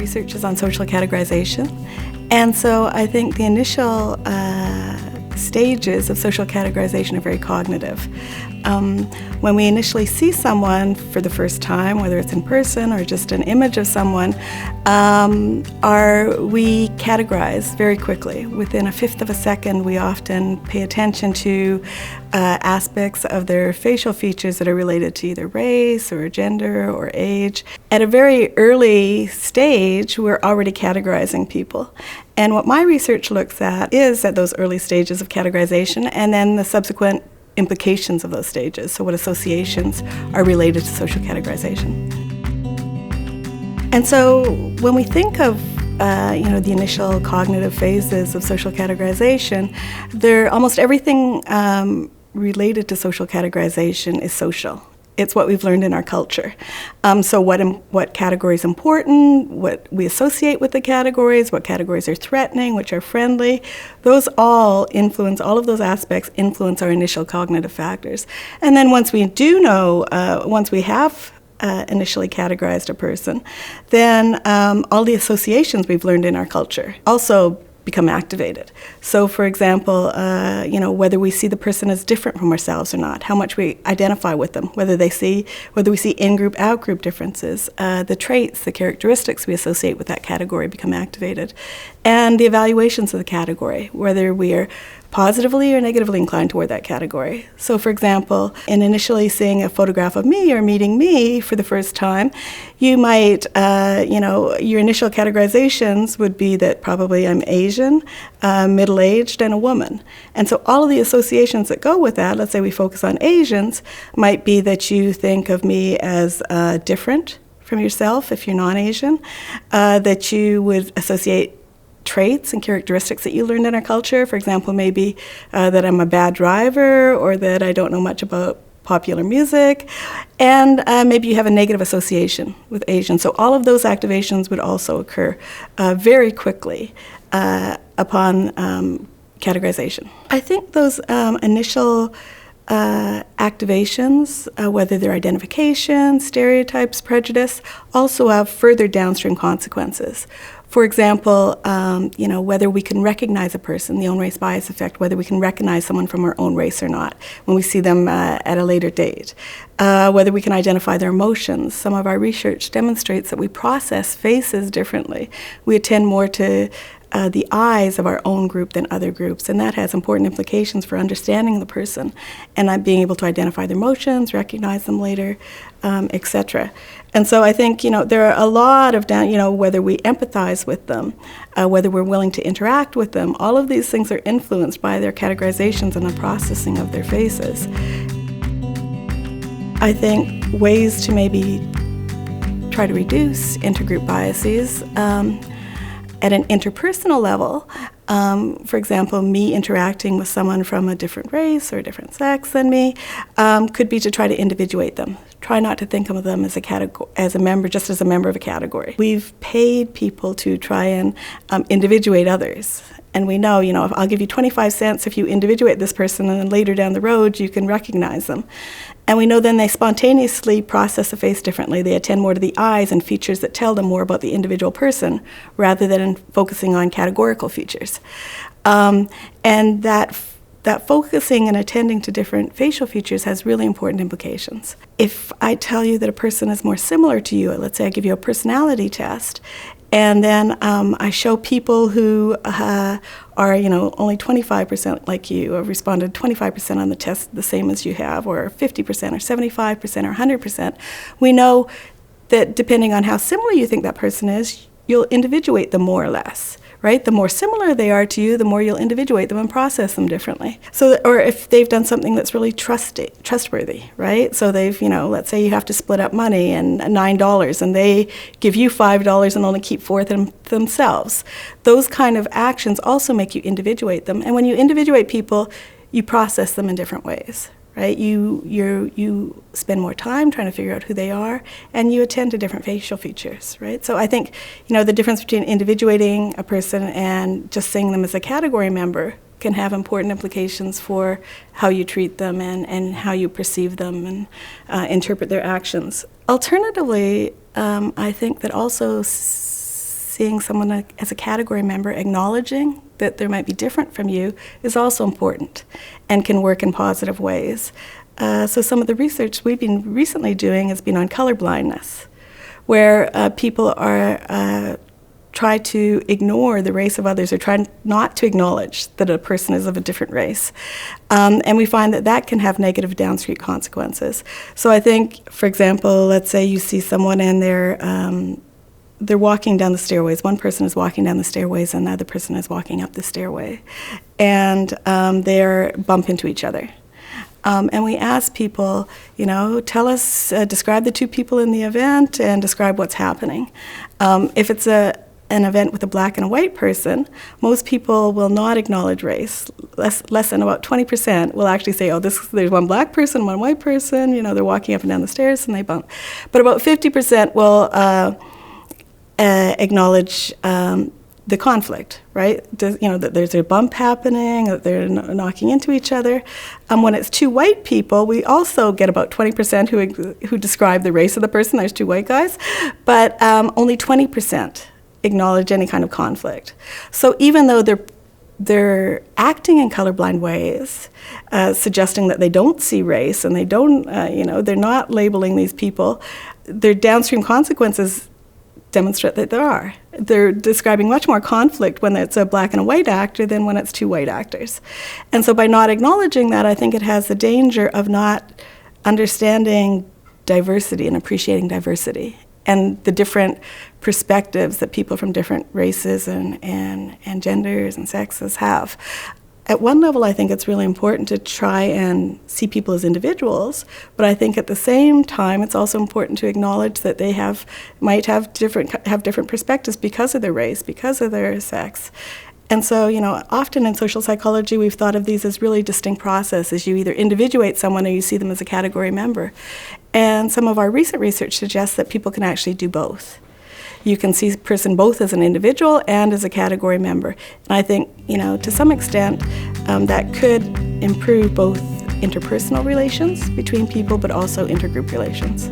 research is on social categorization. And so I think the initial stages of social categorization are very cognitive. When we initially see someone for the first time, whether it's in person or just an image of someone, we categorize very quickly. Within a fifth of a second, we often pay attention to aspects of their facial features that are related to either race or gender or age. At a very early stage, we're already categorizing people. And what my research looks at is at those early stages of categorization and then the subsequent implications of those stages, so what associations are related to social categorization. And so when we think of the initial cognitive phases of social categorization, almost everything related to social categorization is social. It's what we've learned in our culture. So what category is important, what we associate with the categories, what categories are threatening, which are friendly, those all of those aspects influence our initial cognitive factors. And then once we have initially categorized a person, then all the associations we've learned in our culture also become activated. So for example, whether we see the person as different from ourselves or not, how much we identify with them, whether we see in-group, out-group differences, the traits, the characteristics we associate with that category become activated, and the evaluations of the category, whether we are positively or negatively inclined toward that category. So for example, in initially seeing a photograph of me or meeting me for the first time, you might, your initial categorizations would be that probably I'm Asian, middle-aged, and a woman. And so all of the associations that go with that, let's say we focus on Asians, might be that you think of me as different from yourself if you're non-Asian, that you would associate traits and characteristics that you learned in our culture. For example, maybe that I'm a bad driver or that I don't know much about popular music. And maybe you have a negative association with Asian. So all of those activations would also occur very quickly upon categorization. I think those initial activations, whether they're identification, stereotypes, prejudice, also have further downstream consequences. For example, whether we can recognize a person, the own race bias effect, whether we can recognize someone from our own race or not when we see them at a later date. Whether we can identify their emotions. Some of our research demonstrates that we process faces differently. We attend more to the eyes of our own group than other groups, and that has important implications for understanding the person and being able to identify their emotions, recognize them later, etc. And so I think there are a lot of whether we empathize with them, whether we're willing to interact with them, all of these things are influenced by their categorizations and the processing of their faces. I think ways to maybe try to reduce intergroup biases at an interpersonal level, for example, me interacting with someone from a different race or a different sex than me, could be to try to individuate them. Try not to think of them as a member of a category. We've paid people to try and individuate others. And we know, if I'll give you 25 cents if you individuate this person, and then later down the road you can recognize them. And we know then they spontaneously process the face differently. They attend more to the eyes and features that tell them more about the individual person rather than focusing on categorical features. And that focusing and attending to different facial features has really important implications. If I tell you that a person is more similar to you, let's say I give you a personality test, and then I show people who are, only 25% like you, or responded 25% on the test the same as you have, or 50% or 75% or 100%, we know that depending on how similar you think that person is, you'll individuate them more or less. Right? The more similar they are to you, the more you'll individuate them and process them differently. Or if they've done something that's really trustworthy, right? So they've, let's say you have to split up money and $9, and they give you $5 and only keep $4 themselves. Those kind of actions also make you individuate them. And when you individuate people, you process them in different ways. Right? You spend more time trying to figure out who they are, and you attend to different facial features, right? So I think, the difference between individuating a person and just seeing them as a category member can have important implications for how you treat them and how you perceive them and interpret their actions. Alternatively, I think that also seeing someone as a category member, acknowledging that there might be different from you is also important and can work in positive ways. So some of the research we've been recently doing has been on colorblindness, where people are try to ignore the race of others or try not to acknowledge that a person is of a different race. And we find that that can have negative downstream consequences. So I think, for example, let's say you see someone and they're walking down the stairways. One person is walking down the stairways and the other person is walking up the stairway. And they bump into each other. And we ask people, tell us, describe the two people in the event and describe what's happening. If it's an event with a black and a white person, most people will not acknowledge race. Less than about 20% will actually say, there's one black person, one white person, they're walking up and down the stairs and they bump. But about 50% will acknowledge the conflict, right? That there's a bump happening, that they're knocking into each other. When it's two white people, we also get about 20% who describe the race of the person. There's two white guys, but only 20% acknowledge any kind of conflict. So even though they're acting in colorblind ways, suggesting that they don't see race and they don't, they're not labeling these people, their downstream consequences demonstrate that there are. They're describing much more conflict when it's a black and a white actor than when it's two white actors. And so by not acknowledging that, I think it has the danger of not understanding diversity and appreciating diversity and the different perspectives that people from different races and genders and sexes have. At one level, I think it's really important to try and see people as individuals, but I think at the same time, it's also important to acknowledge that they might have different perspectives because of their race, because of their sex. And so, often in social psychology, we've thought of these as really distinct processes. You either individuate someone or you see them as a category member. And some of our recent research suggests that people can actually do both. You can see a person both as an individual and as a category member. And I think, to some extent, that could improve both interpersonal relations between people, but also intergroup relations.